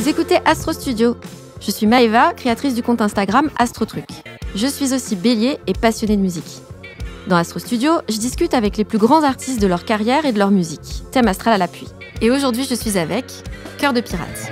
Vous écoutez Astro Studio. Je suis Maëva, créatrice du compte Instagram AstroTruc. Je suis aussi bélier et passionnée de musique. Dans Astro Studio, je discute avec les plus grands artistes de leur carrière et de leur musique. Thème astral à l'appui. Et aujourd'hui, je suis avec Cœur de pirate.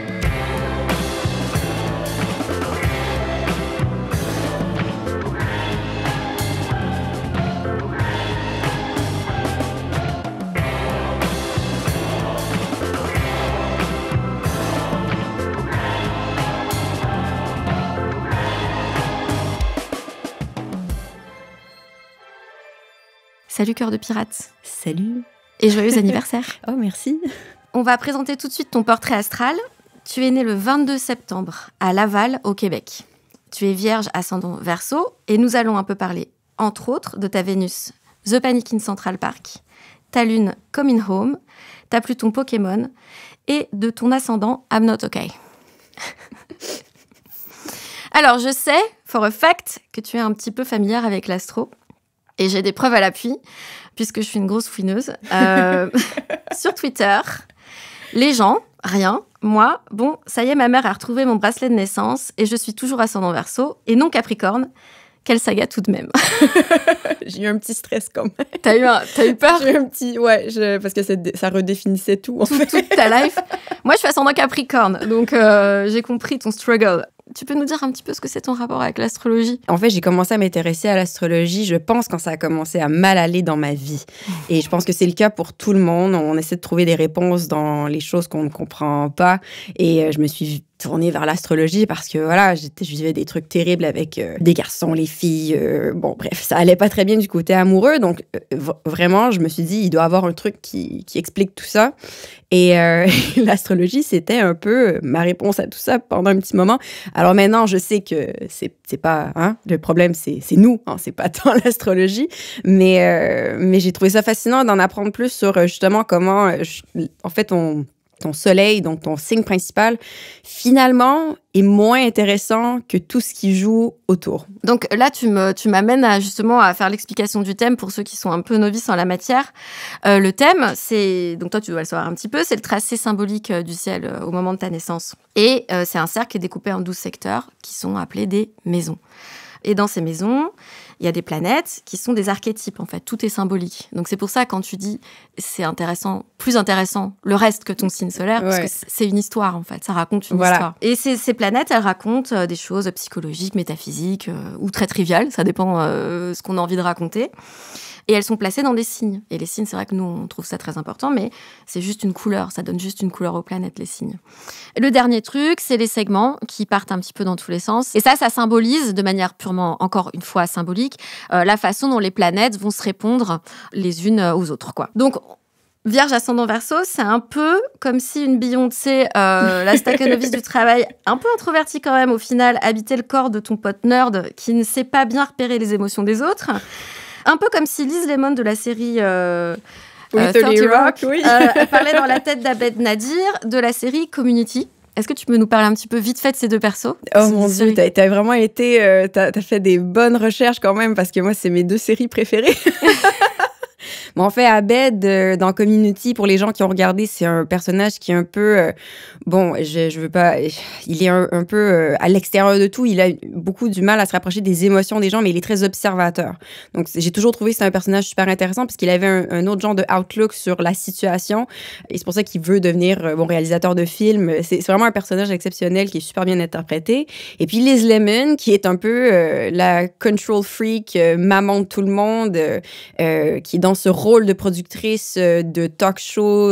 Salut Cœur de pirate. Salut. Et joyeux anniversaire. Oh, merci. On va présenter tout de suite ton portrait astral. Tu es né le 22 septembre à Laval, au Québec. Tu es vierge ascendant Verseau et nous allons un peu parler, entre autres, de ta Vénus, The Panic in Central Park, ta Lune, Coming Home, ta Pluton Pokémon et de ton ascendant, I'm Not Okay. Alors, je sais, for a fact, que tu es un petit peu familière avec l'astro. Et j'ai des preuves à l'appui, puisque je suis une grosse fouineuse. Sur Twitter, les gens, rien. Moi, bon, ça y est, ma mère a retrouvé mon bracelet de naissance et je suis toujours ascendant Verseau et non Capricorne. Quelle saga tout de même. J'ai eu un petit stress quand même. T'as eu peur? J'ai eu un petit... Ouais, parce que ça redéfinissait tout, en fait. Toute ta life. Moi, je suis ascendant Capricorne, donc j'ai compris ton struggle. Tu peux nous dire un petit peu ce que c'est ton rapport avec l'astrologie? En fait, j'ai commencé à m'intéresser à l'astrologie, je pense, quand ça a commencé à mal aller dans ma vie. Et je pense que c'est le cas pour tout le monde. On essaie de trouver des réponses dans les choses qu'on ne comprend pas. Et je me suis tournée vers l'astrologie parce que, voilà, je vivais des trucs terribles avec des garçons, les filles. Bon, bref, ça allait pas très bien du côté amoureux. Donc, vraiment, je me suis dit, il doit y avoir un truc qui explique tout ça. Et l'astrologie, c'était un peu ma réponse à tout ça pendant un petit moment. Alors maintenant, je sais que c'est pas... Hein, le problème, c'est nous, hein, c'est pas tant l'astrologie. Mais j'ai trouvé ça fascinant d'en apprendre plus sur justement comment, en fait, ton soleil, donc ton signe principal, finalement, est moins intéressant que tout ce qui joue autour. Donc là, tu m'amènes justement à faire l'explication du thème pour ceux qui sont un peu novices en la matière. Le thème, c'est, donc toi tu dois le savoir un petit peu, c'est le tracé symbolique du ciel au moment de ta naissance. Et c'est un cercle qui est découpé en 12 secteurs qui sont appelés des maisons. Et dans ces maisons, il y a des planètes qui sont des archétypes, en fait. Tout est symbolique. Donc, c'est pour ça, quand tu dis c'est intéressant, plus intéressant, le reste que ton signe solaire, parce que c'est une histoire, en fait. Ça raconte une histoire. Et ces planètes, elles racontent des choses psychologiques, métaphysiques, ou très triviales. Ça dépend ce qu'on a envie de raconter. Et elles sont placées dans des signes. Et les signes, c'est vrai que nous, on trouve ça très important, mais c'est juste une couleur. Ça donne juste une couleur aux planètes, les signes. Le dernier truc, c'est les segments qui partent un petit peu dans tous les sens. Et ça symbolise, de manière purement, encore une fois, symbolique, la façon dont les planètes vont se répondre les unes aux autres, quoi. Donc, Vierge ascendant Verseau, c'est un peu comme si une Beyoncé, la stacanoviste du travail, un peu introvertie quand même, au final, habitait le corps de ton pote nerd qui ne sait pas bien repérer les émotions des autres. Un peu comme si Liz Lemon de la série 30 Rock parlait dans la tête d'Abed Nadir de la série Community. Est-ce que tu peux nous parler un petit peu vite fait de ces deux persos? Oh mon Dieu, t'as vraiment été... t'as fait des bonnes recherches quand même, parce que moi, c'est mes deux séries préférées. Bon, en fait, Abed, dans Community, pour les gens qui ont regardé, c'est un personnage qui est un peu... bon, je veux pas... Il est un peu à l'extérieur de tout. Il a beaucoup du mal à se rapprocher des émotions des gens, mais il est très observateur. Donc, j'ai toujours trouvé que c'est un personnage super intéressant parce qu'il avait un autre genre de outlook sur la situation. Et c'est pour ça qu'il veut devenir réalisateur de films. C'est vraiment un personnage exceptionnel qui est super bien interprété. Et puis, Liz Lemon, qui est un peu la control freak, maman de tout le monde, qui est dans ce rôle de productrice de talk show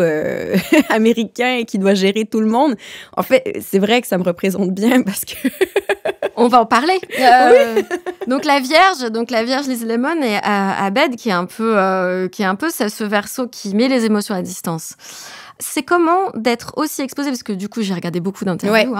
américain et qui doit gérer tout le monde. En fait, c'est vrai que ça me représente bien parce que... On va en parler. Oui. Donc la Vierge Liz Lemon et Abed qui est un peu ce Verseau qui met les émotions à distance. C'est comment d'être aussi exposé, parce que du coup, j'ai regardé beaucoup d'interviews,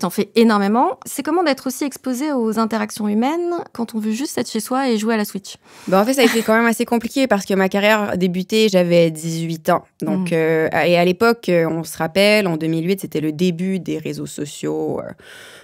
t'en fais énormément. C'est comment d'être aussi exposé aux interactions humaines quand on veut juste être chez soi et jouer à la Switch? En fait, ça a été quand même assez compliqué parce que ma carrière a débuté, j'avais 18 ans. Donc, et à l'époque, on se rappelle, en 2008, c'était le début des réseaux sociaux.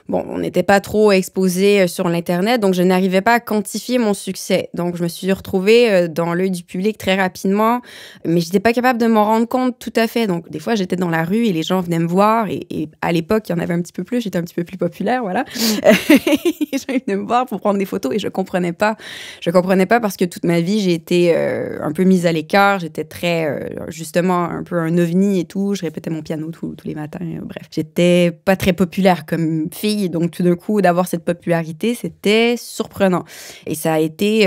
Bon, on n'était pas trop exposé sur l'Internet, donc je n'arrivais pas à quantifier mon succès. Donc, je me suis retrouvée dans l'œil du public très rapidement, mais je n'étais pas capable de m'en rendre compte tout à fait. Donc, Donc, des fois, j'étais dans la rue et les gens venaient me voir. Et à l'époque, il y en avait un petit peu plus. J'étais un petit peu plus populaire, voilà. Les gens venaient me voir pour prendre des photos et je comprenais pas. Je comprenais pas parce que toute ma vie, j'ai été un peu mise à l'écart. J'étais très, justement, un peu un ovni et tout. Je répétais mon piano tous les matins. Bref, j'étais pas très populaire comme fille. Donc, tout d'un coup, d'avoir cette popularité, c'était surprenant. Et ça a été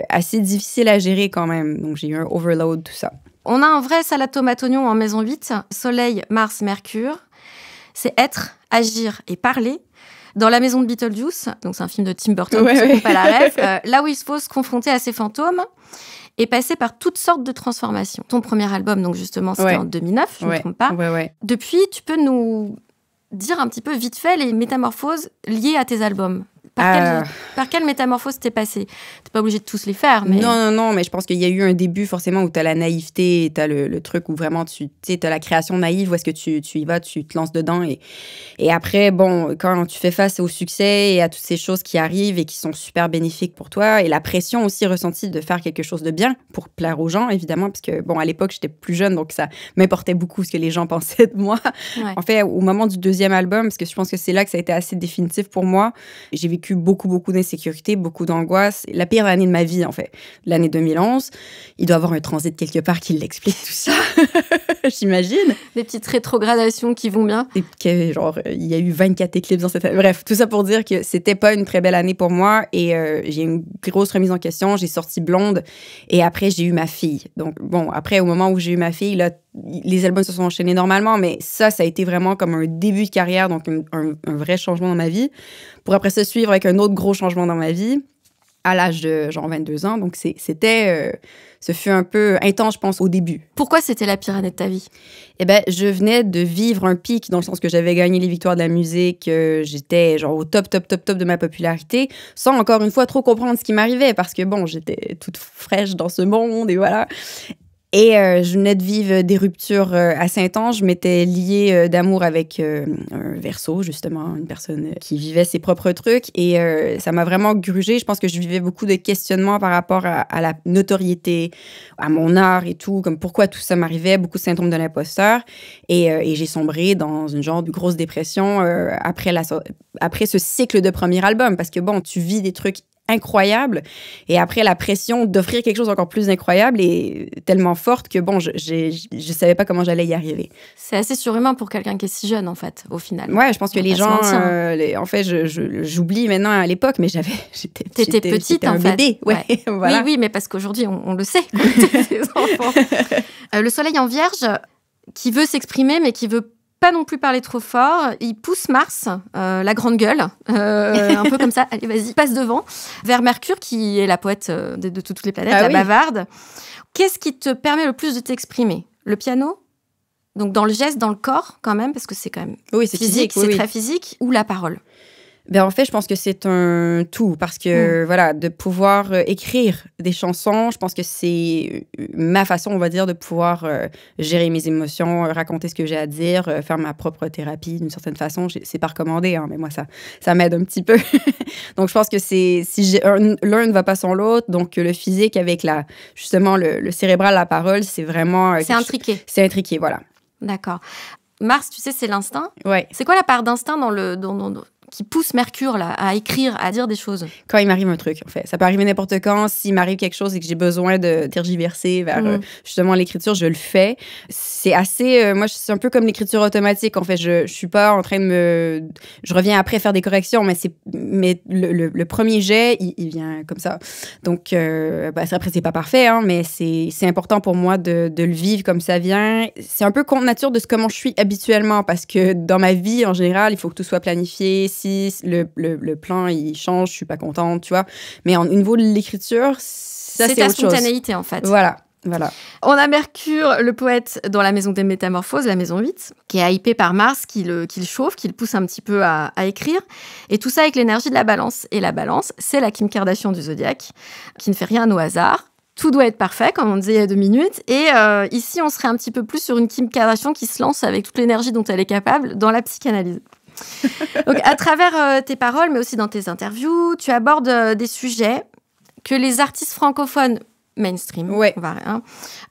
assez difficile à gérer quand même. Donc, j'ai eu un overload, tout ça. On a un vrai salade tomate oignon en maison 8. Soleil, Mars, Mercure. C'est être, agir et parler. Dans la maison de Beetlejuice, donc c'est un film de Tim Burton, pour ceux qui n'ont pas la ref, là où il faut se confronter à ses fantômes et passer par toutes sortes de transformations. Ton premier album, donc justement, c'était en 2009, je ne me trompe pas. Depuis, tu peux nous dire un petit peu vite fait les métamorphoses liées à tes albums. Par quelle métamorphose t'es passée? T'es pas obligée de tous les faire, mais... Non, mais je pense qu'il y a eu un début, forcément, où t'as la naïveté, t'as le truc où vraiment, t'as la création naïve, où est-ce que tu y vas, tu te lances dedans. Et après, bon, quand tu fais face au succès et à toutes ces choses qui arrivent et qui sont super bénéfiques pour toi, et la pression aussi ressentie de faire quelque chose de bien pour plaire aux gens, évidemment, parce que, bon, à l'époque, j'étais plus jeune, donc ça m'importait beaucoup ce que les gens pensaient de moi. Ouais. En fait, au moment du deuxième album, parce que je pense que c'est là que ça a été assez définitif pour moi, j'ai vécu beaucoup d'insécurité, beaucoup d'angoisse. La pire année de ma vie, en fait. L'année 2011. Il doit y avoir un transit quelque part qui l'explique, tout ça. J'imagine. Des petites rétrogradations qui vont bien. Et genre, il y a eu 24 éclipses dans cette année. Bref, tout ça pour dire que c'était pas une très belle année pour moi. Et j'ai eu une grosse remise en question. J'ai sorti Blonde. Et après, j'ai eu ma fille. Donc, bon, après, au moment où j'ai eu ma fille, là, les albums se sont enchaînés normalement, mais ça a été vraiment comme un début de carrière, donc un vrai changement dans ma vie, pour après se suivre avec un autre gros changement dans ma vie, à l'âge de genre 22 ans. Donc, ce fut un peu intense, je pense, au début. Pourquoi c'était la pire année de ta vie? Eh bien, je venais de vivre un pic, dans le sens que j'avais gagné les victoires de la musique, j'étais genre au top de ma popularité, sans encore une fois trop comprendre ce qui m'arrivait, parce que bon, j'étais toute fraîche dans ce monde, et voilà. Et je venais de vivre des ruptures assez intenses. Je m'étais liée d'amour avec un Verseau, justement, une personne qui vivait ses propres trucs. Et ça m'a vraiment grugée. Je pense que je vivais beaucoup de questionnements par rapport à la notoriété, à mon art et tout, comme pourquoi tout ça m'arrivait, beaucoup de syndrome de l'imposteur. Et j'ai sombré dans une genre de grosse dépression après ce cycle de premier album. Parce que bon, tu vis des trucs incroyable. Et après, la pression d'offrir quelque chose encore plus incroyable est tellement forte que, bon, je savais pas comment j'allais y arriver. C'est assez surhumain pour quelqu'un qui est si jeune, en fait, au final. Ouais, je pense que les gens... en fait, j'oublie maintenant à l'époque, mais T'étais petite, en fait. Bébé, ouais. Voilà. Oui, mais parce qu'aujourd'hui, on le sait, les enfants. Le soleil en vierge, qui veut s'exprimer, mais qui veut pas non plus parler trop fort. Il pousse Mars, la grande gueule, un peu comme ça. Allez, vas-y, passe devant. Vers Mercure, qui est la poète de toutes les planètes, bavarde. Qu'est-ce qui te permet le plus de t'exprimer? Le piano? Donc dans le geste, dans le corps, quand même, parce que c'est quand même physique, c'est très physique. Ou la parole? Ben, en fait, je pense que c'est un tout parce que, voilà, de pouvoir écrire des chansons, je pense que c'est ma façon, on va dire, de pouvoir gérer mes émotions, raconter ce que j'ai à dire, faire ma propre thérapie d'une certaine façon. C'est pas recommandé, hein, mais moi, ça m'aide un petit peu. Donc, je pense que l'un ne va pas sans l'autre. Donc, le physique avec justement, le cérébral, la parole, c'est vraiment... c'est intriqué. C'est intriqué, voilà. D'accord. Mars, tu sais, c'est l'instinct. Ouais. C'est quoi la part d'instinct qui pousse Mercure là, à écrire, à dire des choses? Quand il m'arrive un truc, en fait. Ça peut arriver n'importe quand. S'il m'arrive quelque chose et que j'ai besoin de tergiverser vers justement l'écriture, je le fais. C'est assez... moi, c'est un peu comme l'écriture automatique, en fait. Je suis pas en train de Je reviens après faire des corrections, mais le premier jet, il vient comme ça. Donc, après, c'est pas parfait, hein, mais c'est important pour moi de le vivre comme ça vient. C'est un peu contre nature de comment je suis habituellement, parce que dans ma vie, en général, il faut que tout soit planifié. Si le plan, il change, je suis pas contente, tu vois. Mais au niveau de l'écriture, ça, c'est autre chose. C'est ta spontanéité, en fait. Voilà. On a Mercure, le poète, dans la maison des métamorphoses, la maison 8, qui est hypé par Mars, qui le chauffe, qui le pousse un petit peu à écrire. Et tout ça avec l'énergie de la balance. Et la balance, c'est la Kim Kardashian du Zodiaque, qui ne fait rien au hasard. Tout doit être parfait, comme on disait il y a 2 minutes. Et ici, on serait un petit peu plus sur une Kim Kardashian qui se lance avec toute l'énergie dont elle est capable dans la psychanalyse. Donc, à travers tes paroles, mais aussi dans tes interviews, tu abordes des sujets que les artistes francophones mainstream, Ouais.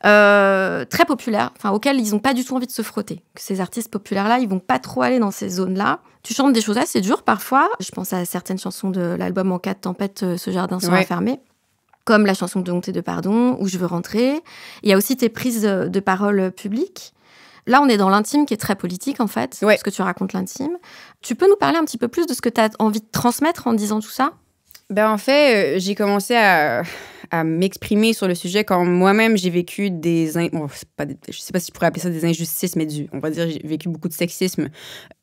très populaires, auxquels ils n'ont pas du tout envie de se frotter. Que ces artistes populaires-là, ils vont pas trop aller dans ces zones-là. Tu chantes des choses assez dures parfois. Je pense à certaines chansons de l'album En cas de tempête, ce jardin sera fermé. Comme la chanson de Honte et de Pardon, où je veux rentrer. Il y a aussi tes prises de parole publiques. Là, on est dans l'intime qui est très politique, en fait, parce que tu racontes l'intime. Tu peux nous parler un petit peu plus de ce que tu as envie de transmettre en disant tout ça? En fait, j'ai commencé à m'exprimer sur le sujet quand moi-même, j'ai vécu des... je sais pas si je pourrais appeler ça des injustices, mais on va dire, j'ai vécu beaucoup de sexisme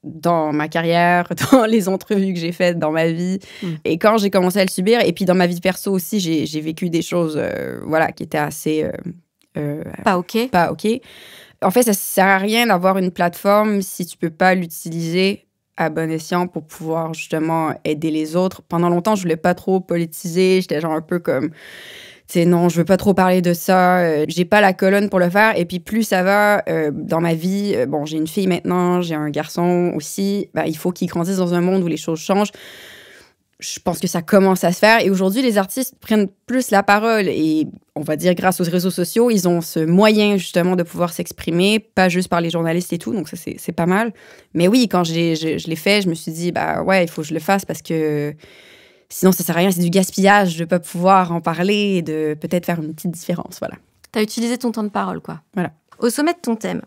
dans ma carrière, dans les entrevues que j'ai faites, dans ma vie. Et quand j'ai commencé à le subir, et puis dans ma vie perso aussi, j'ai vécu des choses qui étaient assez... pas OK. Pas OK. En fait, ça sert à rien d'avoir une plateforme si tu peux pas l'utiliser à bon escient pour pouvoir justement aider les autres. Pendant longtemps, je voulais pas trop politiser. J'étais genre un peu comme, tu sais, non, je veux pas trop parler de ça. J'ai pas la colonne pour le faire. Et puis plus ça va dans ma vie, j'ai une fille maintenant, j'ai un garçon aussi. Il faut qu'ils grandissent dans un monde où les choses changent. Je pense que ça commence à se faire. Et aujourd'hui, les artistes prennent plus la parole. Et on va dire, grâce aux réseaux sociaux, ils ont ce moyen, justement, de pouvoir s'exprimer, pas juste par les journalistes et tout. Donc, ça, c'est pas mal. Mais oui, quand je l'ai fait, je me suis dit, il faut que je le fasse parce que sinon, ça sert à rien. C'est du gaspillage de pas pouvoir en parler et de peut-être faire une petite différence. Voilà. T'as utilisé ton temps de parole, quoi. Voilà. Au sommet de ton thème,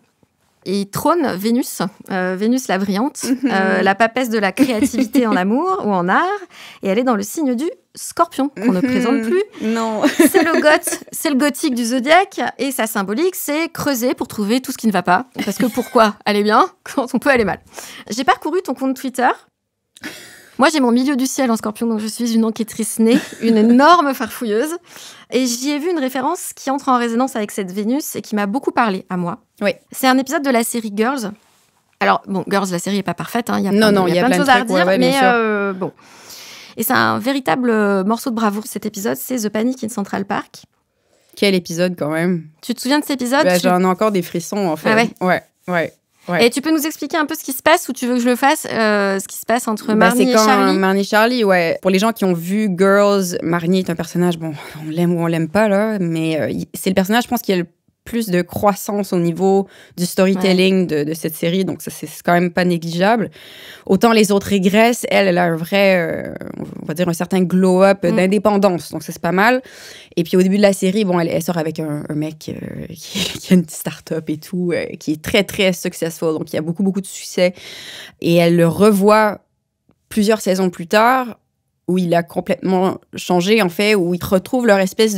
il trône Vénus, Vénus la brillante, la papesse de la créativité en amour ou en art. Et elle est dans le signe du Scorpion, qu'on ne présente plus. Non. C'est le gothique du zodiaque. Et sa symbolique, c'est creuser pour trouver tout ce qui ne va pas. Parce que pourquoi aller bien quand on peut aller mal? J'ai parcouru ton compte Twitter. Moi, j'ai mon milieu du ciel en Scorpion, donc je suis une enquêtrice née, une énorme farfouilleuse. Et j'y ai vu une référence qui entre en résonance avec cette Vénus et qui m'a beaucoup parlé à moi. Oui. C'est un épisode de la série Girls. Alors, Girls, la série n'est pas parfaite. Il y a plein de choses à redire. Mais bon. Et c'est un véritable morceau de bravoure, cet épisode. C'est The Panic in Central Park. Quel épisode, quand même. Tu te souviens de cet épisode? J'en ai encore des frissons, en fait. Ah ouais? Ouais. Et tu peux nous expliquer un peu ce qui se passe, ou tu veux que je le fasse, ce qui se passe entre Marnie et Charlie? C'est Marnie et Charlie, ouais. Pour les gens qui ont vu Girls, Marnie est un personnage, on l'aime ou on l'aime pas, là, mais c'est le personnage, je pense, qui a le plus de croissance au niveau du storytelling de cette série, donc ça, c'est quand même pas négligeable. Autant les autres régressent, elle a un vrai, on va dire, un certain glow-up d'indépendance, donc ça, c'est pas mal. Et puis au début de la série, elle sort avec un mec qui a une petite start-up et tout, qui est très, très successful, donc il y a beaucoup, beaucoup de succès. Et elle le revoit plusieurs saisons plus tard, où il a complètement changé, en fait, où ils retrouvent leur espèce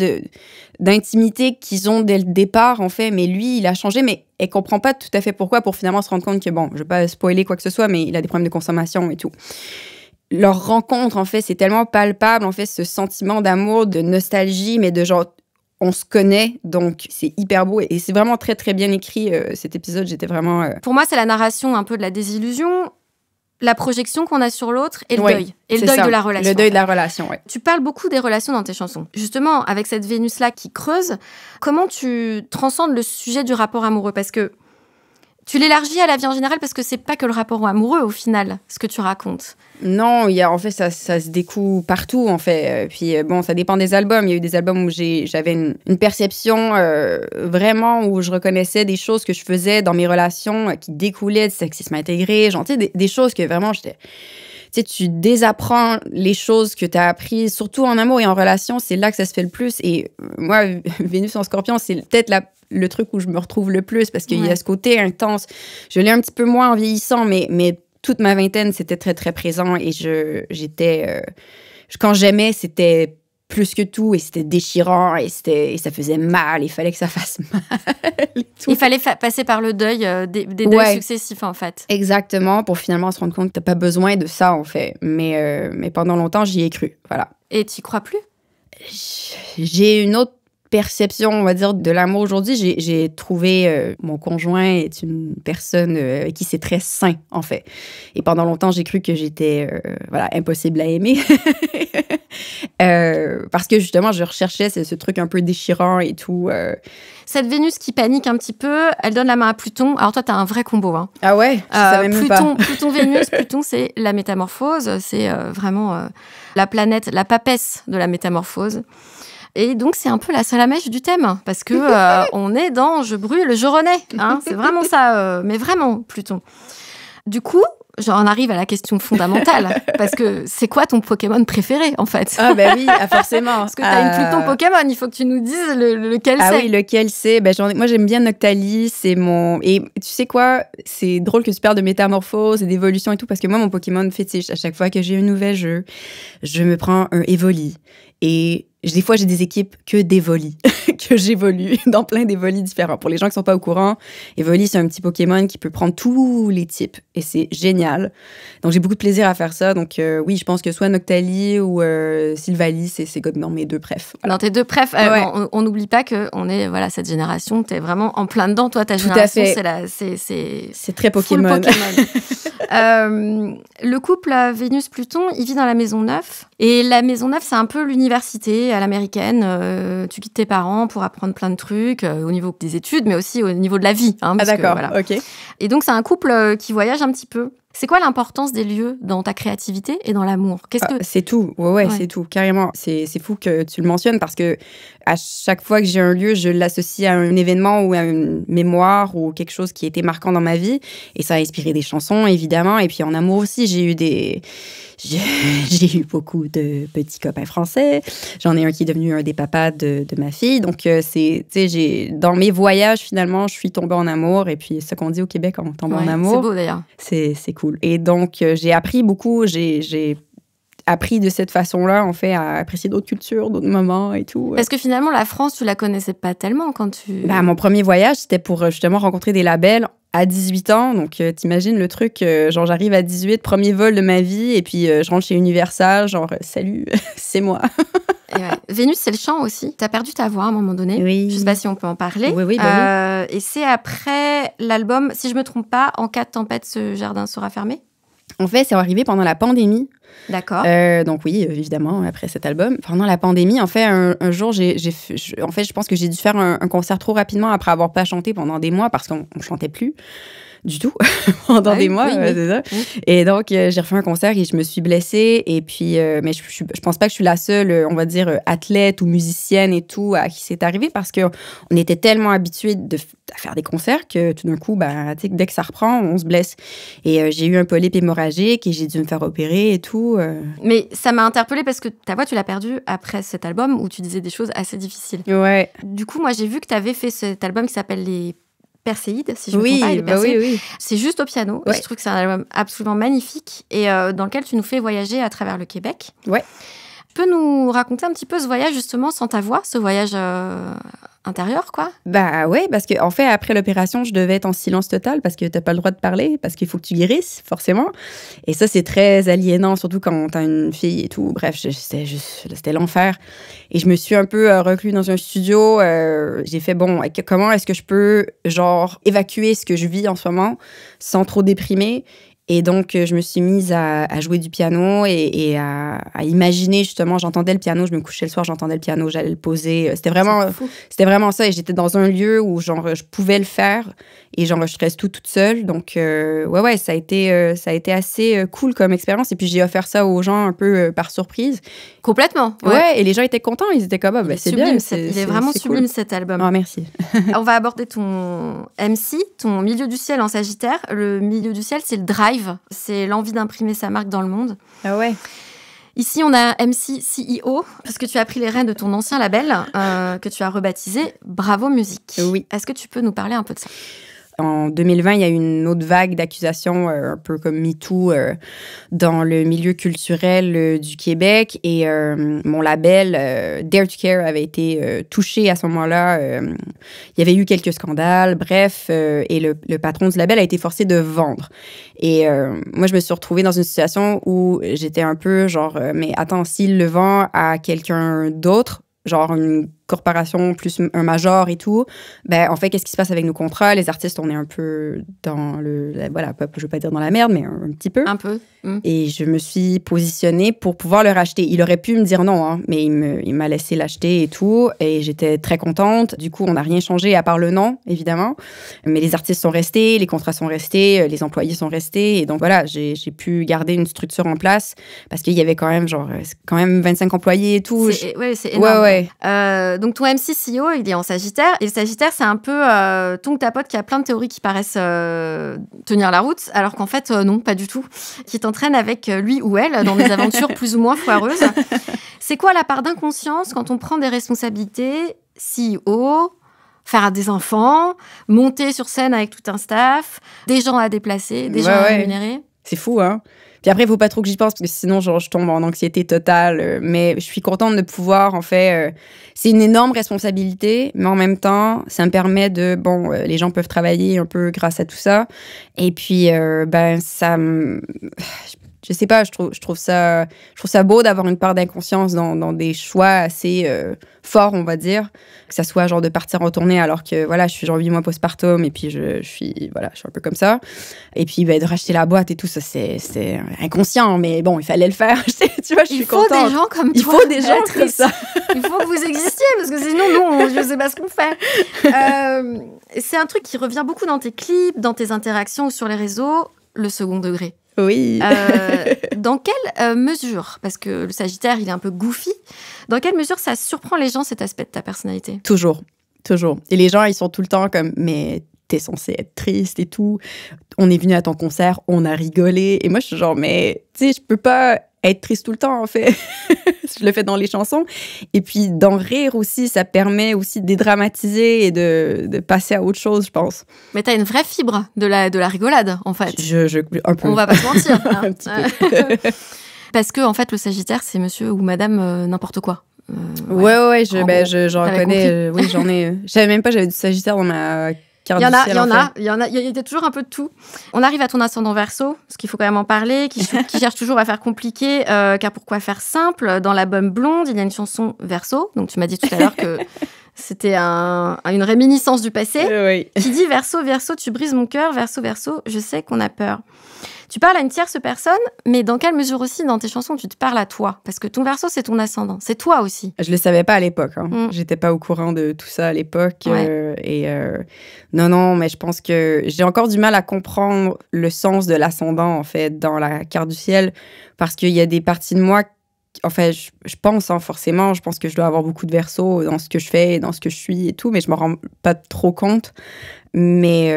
d'intimité qu'ils ont dès le départ, en fait. Mais lui, il a changé, mais elle comprend pas tout à fait pourquoi, pour finalement se rendre compte que, je vais pas spoiler quoi que ce soit, mais il a des problèmes de consommation et tout. Leur rencontre, en fait, c'est tellement palpable, en fait, ce sentiment d'amour, de nostalgie, mais de genre, on se connaît, donc c'est hyper beau. Et c'est vraiment très, très bien écrit, cet épisode. J'étais vraiment... Pour moi, c'est la narration un peu de la désillusion, la projection qu'on a sur l'autre et le deuil. Et le deuil de la relation. Le deuil de la relation, oui. Tu parles beaucoup des relations dans tes chansons. Justement, avec cette Vénus-là qui creuse, comment tu transcendes le sujet du rapport amoureux? Parce que tu l'élargis à la vie en général, parce que c'est pas que le rapport amoureux, au final, ce que tu racontes. Non, en fait, ça se découle partout, en fait. Puis, ça dépend des albums. Il y a eu des albums où j'avais une perception vraiment où je reconnaissais des choses que je faisais dans mes relations qui découlaient de sexisme intégré. Genre, tu sais, des choses que vraiment, j'étais... Tu sais, tu désapprends les choses que tu as apprises, surtout en amour et en relation, c'est là que ça se fait le plus. Et moi, Vénus en Scorpion, c'est peut-être le truc où je me retrouve le plus, parce qu'il y a ce côté intense. Je l'ai un petit peu moins en vieillissant, mais toute ma vingtaine, c'était très, très présent. Et j'étais... quand j'aimais, c'était plus que tout, et c'était déchirant, et ça faisait mal, il fallait que ça fasse mal. Il fallait passer par le deuil, des deuils successifs, en fait. Exactement, pour finalement se rendre compte que t'as pas besoin de ça, en fait. Mais pendant longtemps, j'y ai cru, voilà. Et t'y crois plus? J'ai une autre perception, on va dire, de l'amour aujourd'hui. J'ai trouvé mon conjoint est une personne qui c'est très sain, en fait. Et pendant longtemps, j'ai cru que j'étais impossible à aimer. Parce que justement, je recherchais ce truc un peu déchirant et tout. Cette Vénus qui panique un petit peu, elle donne la main à Pluton. Alors toi, t'as un vrai combo. Hein. Ah ouais? Je savais même pas. Pluton-Vénus, Pluton, c'est la métamorphose. C'est vraiment la planète, la papesse de la métamorphose. Et donc, c'est un peu la salamèche du thème, parce que on est dans « je brûle, je renais ». Hein, c'est vraiment ça, mais vraiment, Pluton. Du coup, j'en arrive à la question fondamentale, parce que c'est quoi ton Pokémon préféré, en fait? Ah ben oui, forcément. Parce que t'as une Pluton Pokémon, il faut que tu nous dises lequel c'est. Ah oui, lequel c'est? Ben, moi, j'aime bien Noctali, c'est mon... Et tu sais quoi? C'est drôle que tu parles de métamorphose et d'évolution et tout, parce que moi, mon Pokémon fétiche, à chaque fois que j'ai un nouvel jeu, je me prends un Evoli. Et des fois, j'ai des équipes que d'Evoli, que j'évolue dans plein d'Evoli différents. Pour les gens qui sont pas au courant, Evoli, c'est un petit Pokémon qui peut prendre tous les types. Et c'est génial. Donc, j'ai beaucoup de plaisir à faire ça. Donc, oui, je pense que soit Noctali ou Sylvali, c'est comme dans mes deux préf. Voilà. Dans tes deux préf, Ouais. on n'oublie pas qu'on est cette génération, t'es vraiment en plein dedans. Toi, ta Tout à génération, fait. c'est C'est très Pokémon. full Pokémon. Le couple Vénus-Pluton, il vit dans la maison 9. Et la maison 9, c'est un peu l'université à l'américaine. Tu quittes tes parents pour apprendre plein de trucs au niveau des études, mais aussi au niveau de la vie. Hein, Ah d'accord, voilà. ok. Et donc, c'est un couple qui voyage un petit peu. C'est quoi l'importance des lieux dans ta créativité et dans l'amour? C'est tout, ouais, c'est tout, carrément. C'est fou que tu le mentionnes parce que à chaque fois que j'ai un lieu, je l'associe à un événement ou à une mémoire ou quelque chose qui a été marquant dans ma vie. Et ça a inspiré des chansons, évidemment. Et puis en amour aussi, j'ai eu beaucoup de petits copains français. J'en ai un qui est devenu un des papas de ma fille. Donc, dans mes voyages, finalement, je suis tombée en amour. Et puis, ce qu'on dit au Québec, on tombe en amour. C'est beau, d'ailleurs. C'est cool. Et donc, j'ai appris beaucoup. J'ai appris de cette façon-là, en fait, à apprécier d'autres cultures, d'autres moments et tout. Parce que finalement, la France, tu la connaissais pas tellement quand tu... Mon premier voyage, c'était pour justement rencontrer des labels à 18 ans. Donc, t'imagines le truc, genre, j'arrive à 18, premier vol de ma vie, et puis je rentre chez Universal, genre, salut, c'est moi. Vénus, c'est le chant aussi. T'as perdu ta voix à un moment donné. Oui. Je sais pas si on peut en parler. Oui. Et c'est après l'album, si je me trompe pas, En cas de tempête, ce jardin sera fermé. En fait, c'est arrivé pendant la pandémie. D'accord. Donc oui, évidemment, après cet album. Pendant la pandémie, en fait, un jour, je pense que j'ai dû faire un concert trop rapidement après avoir pas chanté pendant des mois parce qu'on chantait plus du tout pendant des mois, c'est ça. Oui. Et donc, j'ai refait un concert et je me suis blessée. Et puis, mais je pense pas que je suis la seule, on va dire, athlète ou musicienne et tout à qui c'est arrivé parce qu'on était tellement habitués à faire des concerts que tout d'un coup, dès que ça reprend, on se blesse. Et j'ai eu un polype hémorragique et j'ai dû me faire opérer et tout. Mais ça m'a interpellée parce que ta voix, tu l'as perdue après cet album où tu disais des choses assez difficiles. Ouais. Du coup, moi, j'ai vu que tu avais fait cet album qui s'appelle Les Perséides, si je me trompe pas. Oui. C'est juste au piano. Ouais. Je trouve que c'est un album absolument magnifique et dans lequel tu nous fais voyager à travers le Québec. Ouais. Tu peux nous raconter un petit peu ce voyage justement sans ta voix, ce voyage intérieur, quoi? Ouais, parce que en fait, après l'opération, je devais être en silence total parce que t'as pas le droit de parler, parce qu'il faut que tu guérisses, forcément. Et ça, c'est très aliénant, surtout quand t'as une fille et tout. Bref, c'était l'enfer. Et je me suis un peu reclus dans un studio. J'ai fait, comment est-ce que je peux, genre, évacuer ce que je vis en ce moment sans trop déprimer? Et donc, je me suis mise à jouer du piano et à imaginer, justement, j'entendais le piano, je me couchais le soir, j'entendais le piano, j'allais le poser. C'était vraiment ça. Et j'étais dans un lieu où, genre, je pouvais le faire et j'enregistrais tout toute seule. Donc, ça a été assez cool comme expérience. Et puis, j'ai offert ça aux gens un peu par surprise. Complètement. Ouais, et les gens étaient contents. Ils étaient comme, c'est bien. Il est vraiment sublime, cool. Cet album. Oh, merci. On va aborder ton MC, ton milieu du ciel en Sagittaire. Le milieu du ciel, c'est le drive. C'est l'envie d'imprimer sa marque dans le monde. Ah ouais. Ici, on a MC CEO, parce que tu as pris les rênes de ton ancien label, que tu as rebaptisé Bravo Musique. Oui. Est-ce que tu peux nous parler un peu de ça? En 2020, il y a eu une autre vague d'accusations, un peu comme MeToo, dans le milieu culturel du Québec. Et mon label, Dare to Care, avait été touché à ce moment-là. Il y avait eu quelques scandales, bref. Et le patron du label a été forcé de vendre. Et moi, je me suis retrouvée dans une situation où j'étais un peu genre, mais attends, s'il le vend à quelqu'un d'autre, genre une corporation plus un major et tout, ben en fait, qu'est-ce qui se passe avec nos contrats? Les artistes, on est un peu dans voilà, je veux pas dire dans la merde, mais un petit peu. Un peu. Et je me suis positionnée pour pouvoir le racheter. Il aurait pu me dire non, hein, mais il m'a laissé l'acheter et tout. Et j'étais très contente. Du coup, on n'a rien changé à part le nom, évidemment. Mais les artistes sont restés, les contrats sont restés, les employés sont restés. Et donc voilà, j'ai pu garder une structure en place parce qu'il y avait quand même 25 employés et tout. C'est énorme. Ouais. Donc ton MC CEO, il est en Sagittaire. Et le Sagittaire, c'est un peu ton ta pote qui a plein de théories qui paraissent tenir la route, alors qu'en fait, non, pas du tout. Qui t'entraîne avec lui ou elle dans des aventures plus ou moins foireuses. C'est quoi la part d'inconscience quand on prend des responsabilités, CEO, faire des enfants, monter sur scène avec tout un staff, des gens à déplacer, des gens à rémunérer? C'est fou, hein? Puis après, il ne faut pas trop que j'y pense parce que sinon, je tombe en anxiété totale. Mais je suis contente de pouvoir, en fait... c'est une énorme responsabilité, mais en même temps, ça me permet de... Bon, les gens peuvent travailler un peu grâce à tout ça. Et puis, ça me... Je sais pas, je trouve ça beau d'avoir une part d'inconscience dans des choix assez forts, on va dire. Que ça soit genre de partir en tournée alors que, voilà, je suis genre 8 mois postpartum et puis je suis un peu comme ça. Et puis, de racheter la boîte et tout, ça, c'est inconscient, mais bon, il fallait le faire. Tu vois, je suis contente. Il faut des gens comme toi. Il faut des gens comme ça. Il faut que vous existiez parce que sinon, non, je sais pas ce qu'on fait. C'est un truc qui revient beaucoup dans tes clips, dans tes interactions ou sur les réseaux, le second degré. Oui. Dans quelle mesure, parce que le Sagittaire, il est un peu goofy, dans quelle mesure ça surprend les gens, cet aspect de ta personnalité? Toujours. Et les gens, ils sont tout le temps comme, mais t'es censée être triste et tout. On est venu à ton concert, on a rigolé. Et moi, je suis genre, mais tu sais, je peux pas être triste tout le temps, en fait. Je le fais dans les chansons. Et puis, d'en rire aussi, ça permet aussi de dédramatiser et de passer à autre chose, je pense. Mais t'as une vraie fibre de la rigolade, en fait. Un peu. On va pas se mentir. Hein. Un petit peu. Parce que, en fait, le Sagittaire, c'est monsieur ou madame n'importe quoi. Ouais, j'en connais. Oui, j'en ai. Je savais même pas, j'avais du Sagittaire dans ma... Il y a toujours un peu de tout. On arrive à ton ascendant Verseau, parce qu'il faut quand même en parler, qui cherche toujours à faire compliqué, car pourquoi faire simple? Dans l'album Blonde, il y a une chanson Verseau, donc tu m'as dit tout à l'heure que c'était une réminiscence du passé, oui. Qui dit Verseau, Verseau, tu brises mon cœur, Verseau, Verseau, je sais qu'on a peur. Tu parles à une tierce personne, mais dans quelle mesure aussi, dans tes chansons, tu te parles à toi? Parce que ton Verseau, c'est ton ascendant. C'est toi aussi. Je le savais pas à l'époque. Hein. J'étais pas au courant de tout ça à l'époque. Non, mais je pense que j'ai encore du mal à comprendre le sens de l'ascendant, en fait, dans la carte du ciel. Parce qu'il y a des parties de moi... En fait, je pense, forcément, je pense que je dois avoir beaucoup de Verseau dans ce que je fais, dans ce que je suis et tout, mais je me rends pas trop compte. Mais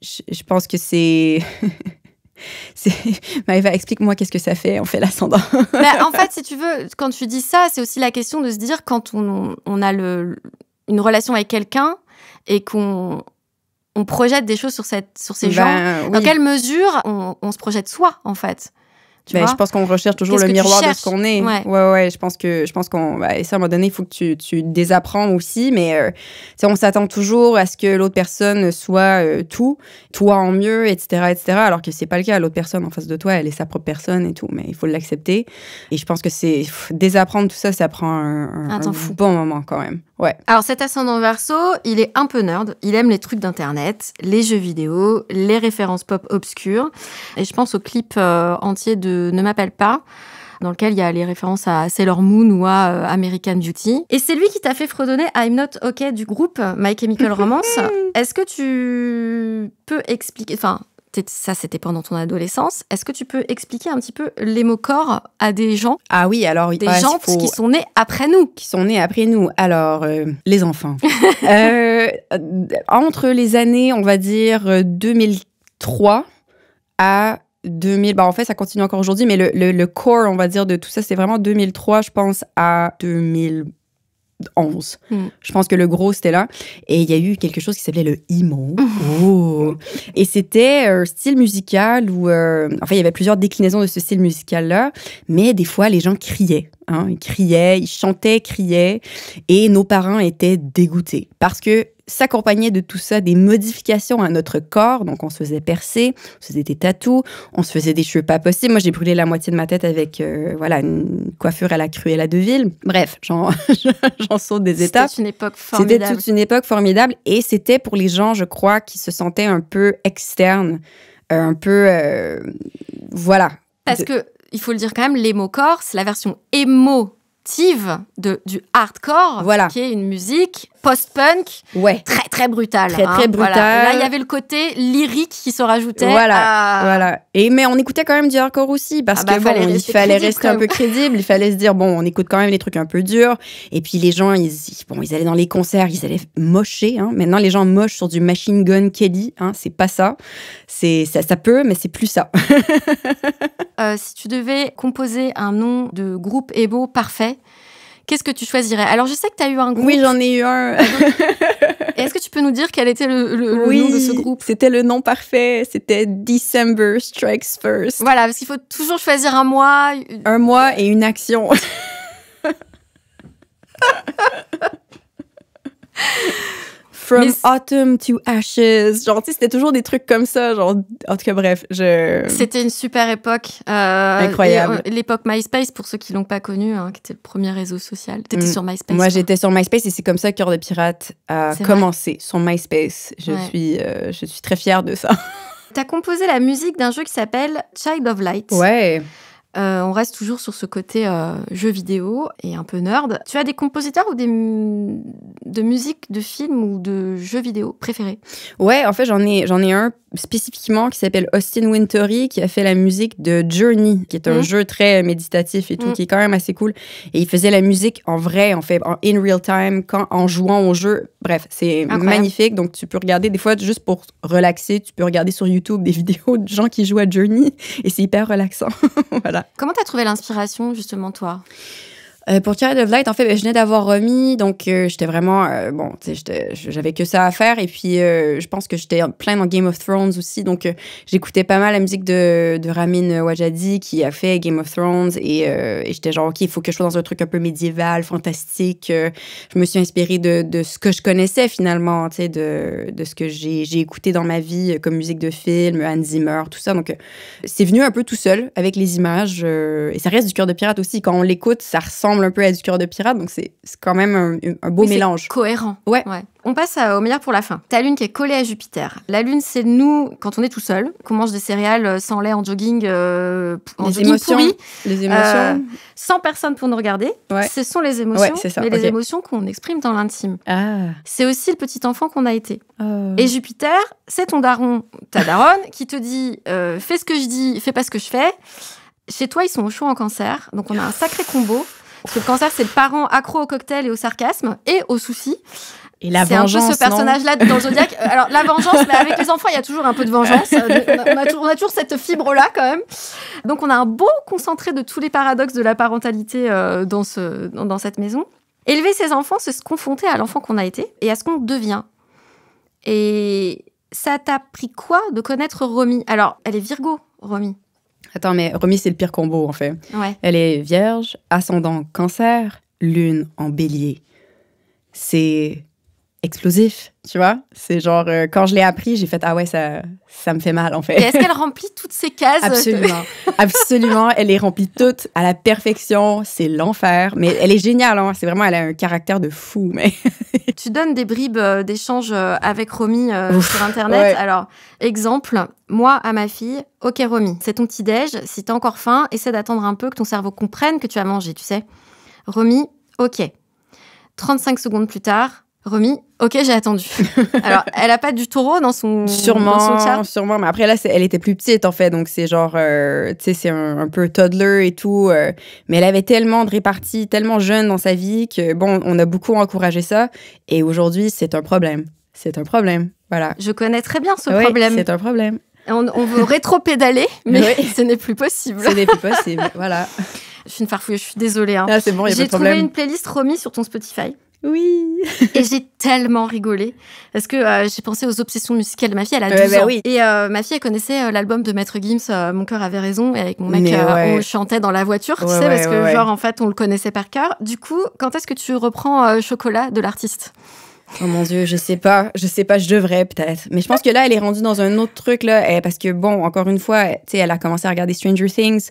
je pense que c'est... Maëva, explique-moi qu'est-ce que ça fait, on fait l'ascendant. En fait, si tu veux, quand tu dis ça, c'est aussi la question de se dire quand on a une relation avec quelqu'un et qu'on projette des choses sur ces gens, oui. Dans quelle mesure on se projette soi, en fait? Je pense qu'on recherche toujours le miroir de ce qu'on est. Ouais. Je pense qu'on... et ça, à un moment donné, il faut que tu désapprends aussi. Mais on s'attend toujours à ce que l'autre personne soit tout, toi en mieux, etc., alors que c'est pas le cas. L'autre personne en face de toi, elle est sa propre personne et tout. Mais il faut l'accepter. Et je pense que c'est... Désapprendre tout ça, ça prend un temps fou. Bon moment quand même. Ouais. Alors, cet ascendant Verseau, il est un peu nerd. Il aime les trucs d'Internet, les jeux vidéo, les références pop obscures. Et je pense au clip entier de Ne m'appelle pas, dans lequel il y a les références à Sailor Moon ou à American Beauty. Et c'est lui qui t'a fait fredonner I'm Not OK du groupe My Chemical Romance. Est-ce que tu peux expliquer... Enfin, ça, c'était pendant ton adolescence. Est-ce que tu peux expliquer un petit peu l'émo-corps à des gens? Ah oui, alors... Des gens qui sont nés après nous. Qui sont nés après nous. Alors, les enfants. Entre les années, on va dire, 2003 à 2000... en fait, ça continue encore aujourd'hui, mais le core, on va dire, de tout ça, c'est vraiment 2003, je pense, à 2011. Je pense que le gros, c'était là. Et il y a eu quelque chose qui s'appelait le emo. Et c'était un style musical où... il y avait plusieurs déclinaisons de ce style musical-là, mais des fois, les gens criaient. Hein, ils criaient, ils chantaient, criaient. Et nos parents étaient dégoûtés parce que s'accompagnait de tout ça des modifications à notre corps. Donc, on se faisait percer, on se faisait des tatous, on se faisait des cheveux pas possibles. Moi, j'ai brûlé la moitié de ma tête avec une coiffure à la Cruella de Vil. Bref, j'en saute des étapes. C'était une époque formidable. C'était toute une époque formidable. Et c'était pour les gens, je crois, qui se sentaient un peu externes, un peu... voilà. Parce que, il faut le dire quand même, l'emo-core, c'est la version émotive du hardcore, voilà. Qui est une musique post-punk très, très brutale. Très, très brutale. Voilà. Là, il y avait le côté lyrique qui se rajoutait. Voilà. Mais on écoutait quand même du hardcore aussi, parce que il fallait rester un peu crédible. Il fallait se dire, bon, on écoute quand même les trucs un peu durs. Et puis les gens, ils allaient dans les concerts, ils allaient mocher. Hein. Maintenant, les gens mochent sur du Machine Gun Kelly. Hein. C'est pas ça. Ça peut, mais c'est plus ça. Si tu devais composer un nom de groupe emo parfait, qu'est-ce que tu choisirais? Alors, je sais que tu as eu un groupe. Oui, j'en ai eu un. Et est-ce que tu peux nous dire quel était le nom de ce groupe? C'était le nom parfait. C'était December Strikes First. Voilà, parce qu'il faut toujours choisir un mois. Un mois et une action. From autumn to ashes. Genre, tu sais, c'était toujours des trucs comme ça. Genre, en tout cas, bref, C'était une super époque. Incroyable. L'époque MySpace, pour ceux qui l'ont pas connu, hein, qui était le premier réseau social. T'étais sur MySpace? Moi, j'étais sur MySpace et c'est comme ça que Cœur de Pirate a commencé, sur MySpace. Je suis très fière de ça. T'as composé la musique d'un jeu qui s'appelle Child of Light. Ouais. On reste toujours sur ce côté jeu vidéo et un peu nerd. Tu as des compositeurs ou de musique de films ou de jeux vidéo préférés? Ouais, en fait, j'en ai un spécifiquement qui s'appelle Austin Wintory, qui a fait la musique de Journey, qui est un jeu très méditatif et tout, qui est quand même assez cool. Et il faisait la musique en vrai, en in real time, en jouant au jeu. Bref, c'est magnifique. Donc, tu peux regarder des fois, juste pour relaxer, tu peux regarder sur YouTube des vidéos de gens qui jouent à Journey et c'est hyper relaxant. Voilà. Comment t'as trouvé l'inspiration, justement, toi? Pour Child of Light, en fait, je venais d'avoir remis, donc j'étais vraiment... j'avais que ça à faire. Et puis, je pense que j'étais plein dans Game of Thrones aussi. Donc, j'écoutais pas mal la musique de Ramin Djawadi, qui a fait Game of Thrones. Et j'étais genre, OK, il faut que je sois dans un truc un peu médiéval, fantastique. Je me suis inspirée de ce que je connaissais, finalement, tu sais, de ce que j'ai écouté dans ma vie, comme musique de film, Hans Zimmer, tout ça. Donc, c'est venu un peu tout seul, avec les images. Et ça reste du Cœur de Pirate aussi. Quand on l'écoute, ça ressemble un peu à du Cœur de Pirate, donc c'est quand même un beau mélange. C'est cohérent. Ouais. On passe au meilleur pour la fin. Ta lune qui est collée à Jupiter. La lune, c'est nous, quand on est tout seul, qu'on mange des céréales sans lait en jogging, pourri. Les émotions. Sans personne pour nous regarder. Ouais. Ce sont les émotions, c'est ça. mais les émotions qu'on exprime dans l'intime. Ah. C'est aussi le petit enfant qu'on a été. Oh. Et Jupiter, c'est ton daron, ta daronne, qui te dit fais ce que je dis, fais pas ce que je fais. Chez toi, ils sont au chaud en Cancer, donc on a un sacré combo. Parce que le Cancer, c'est le parent accro au cocktail et au sarcasme et aux soucis. Et la vengeance, c'est un peu ce personnage-là dans le Zodiac. Alors, la vengeance, mais avec les enfants, il y a toujours un peu de vengeance. On a toujours cette fibre-là, quand même. Donc, on a un beau concentré de tous les paradoxes de la parentalité dans cette maison. Élever ses enfants, c'est se confronter à l'enfant qu'on a été et à ce qu'on devient. Et ça t'a pris quoi de connaître Romy? Alors, elle est Virgo, Romy. Attends, mais Romy, c'est le pire combo, en fait. Ouais. Elle est Vierge, ascendant Cancer, Lune en Bélier. C'est explosif, tu vois? C'est genre, quand je l'ai appris, j'ai fait « Ah ouais, ça me fait mal, en fait. » Et est-ce qu'elle remplit toutes ces cases? Absolument. Absolument. Elle les remplit toutes à la perfection. C'est l'enfer. Mais elle est géniale, hein. C'est vraiment, elle a un caractère de fou, mais... Tu donnes des bribes d'échanges avec Romy sur Internet. Ouais. Alors, exemple, moi à ma fille, « Ok, Romy, c'est ton petit-déj. Si t'as encore faim, essaie d'attendre un peu que ton cerveau comprenne que tu as mangé, tu sais. » Romy, « Ok. » 35 secondes plus tard, Romy, ok, j'ai attendu. Alors, elle a pas du taureau dans son chart. Sûrement, mais après là, elle était plus petite en fait, donc c'est genre, tu sais, c'est un peu toddler et tout. Mais elle avait tellement de réparties, tellement jeune dans sa vie que bon, on a beaucoup encouragé ça. Et aujourd'hui, c'est un problème. C'est un problème, voilà. Je connais très bien ce problème. C'est un problème. On veut rétro-pédaler, mais ce n'est plus possible. Ce n'est plus possible, voilà. Je suis une farfouille, je suis désolée. Hein. Ah, c'est bon, il y a pas de problème. J'ai trouvé une playlist Romy sur ton Spotify. Oui. Et j'ai tellement rigolé parce que j'ai pensé aux obsessions musicales de ma fille. Elle a 12 ans. Oui. Et ma fille, elle connaissait l'album de Maître Gims, Mon cœur avait raison. Et avec mon mec, on le chantait dans la voiture, tu sais, parce que genre, en fait, on le connaissait par cœur. Du coup, quand est-ce que tu reprends Chocolat de l'artiste ? Oh mon Dieu, je sais pas, je devrais peut-être. Mais je pense que là, elle est rendue dans un autre truc, là, parce que bon, encore une fois, tu sais, elle a commencé à regarder Stranger Things,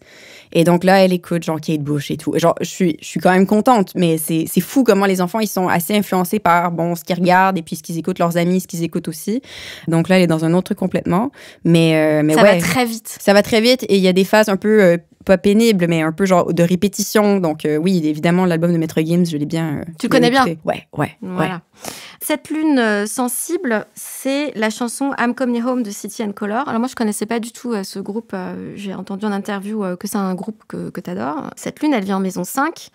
et donc là, elle écoute genre Kate Bush et tout. Genre, je suis quand même contente, mais c'est fou comment les enfants, ils sont assez influencés par, bon, ce qu'ils regardent, et puis ce qu'ils écoutent, leurs amis, ce qu'ils écoutent aussi. Donc là, elle est dans un autre truc complètement. Mais ça va très vite. Ça va très vite, et il y a des phases un peu... pas pénible, mais un peu genre de répétition. Donc oui, évidemment, l'album de Maître Gims, je l'ai bien Tu le connais écouté. bien. Ouais. Voilà. Cette lune sensible, c'est la chanson I'm Coming Home de City and Colour. Alors moi, je connaissais pas du tout ce groupe. J'ai entendu en interview que c'est un groupe que tu adores. Cette lune, elle vient en maison 5.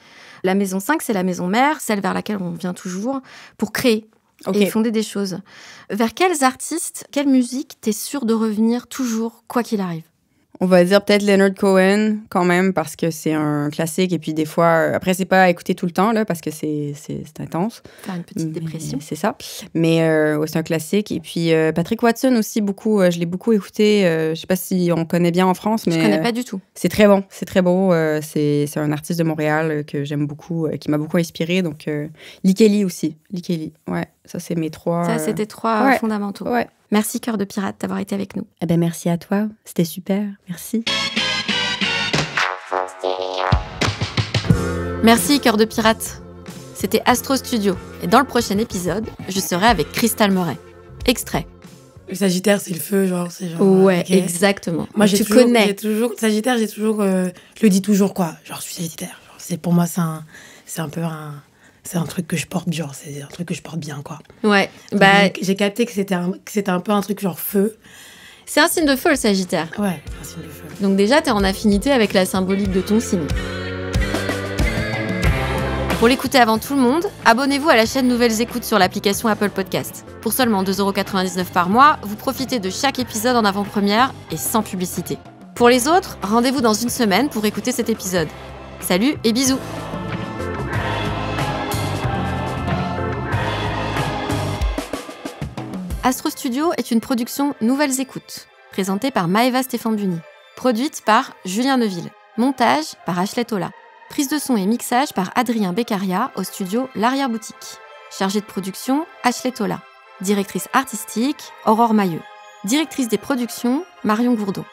La maison 5, c'est la maison mère, celle vers laquelle on vient toujours pour créer. Et fonder des choses. Vers quels artistes, quelle musique t'es sûre de revenir toujours, quoi qu'il arrive ? On va dire peut-être Leonard Cohen, quand même, parce que c'est un classique. Et puis, des fois, après, c'est pas à écouter tout le temps, là, parce que c'est intense. Faire une petite dépression. C'est ça. Mais c'est un classique. Et puis, Patrick Watson aussi, beaucoup. Je l'ai beaucoup écouté. Je sais pas si on connaît bien en France, mais... Je connais pas du tout. C'est très bon. C'est très beau. C'est un artiste de Montréal que j'aime beaucoup, qui m'a beaucoup inspirée. Donc, Lee Kelly aussi. Lee Kelly, ouais. Ça, c'est mes trois... Ça, c'était trois fondamentaux. Ouais. Merci, Cœur de Pirate, d'avoir été avec nous. Eh ben, merci à toi. C'était super. Merci. Merci, Cœur de Pirate. C'était Astro Studio. Et dans le prochain épisode, je serai avec Crystal Moret. Extrait. Le Sagittaire, c'est le feu, genre, c'est genre... Ouais, okay. Exactement. Moi, connais. Sagittaire, je le dis toujours, quoi. Genre, je suis Sagittaire. Genre, pour moi, c'est un peu un... C'est un truc que je porte, genre, c'est un truc que je porte bien, quoi. Ouais. Donc, j'ai capté que c'était un peu un truc genre feu. C'est un signe de feu, le Sagittaire. Ouais, un signe de feu. Donc déjà, t'es en affinité avec la symbolique de ton signe. Pour l'écouter avant tout le monde, abonnez-vous à la chaîne Nouvelles Écoutes sur l'application Apple Podcast. Pour seulement 2,99 € par mois, vous profitez de chaque épisode en avant-première et sans publicité. Pour les autres, rendez-vous dans une semaine pour écouter cet épisode. Salut et bisous! Astro Studio est une production Nouvelles Écoutes, présentée par Maëva Stéphane-Buny, produite par Julien Neuville, montage par Ashley Tola, prise de son et mixage par Adrien Beccaria au studio L'Arrière-Boutique, chargée de production Ashley Tola, directrice artistique Aurore Mailleux, directrice des productions Marion Gourdon,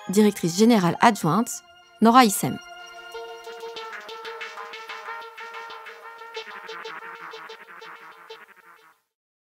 directrice générale adjointe Nora Issem.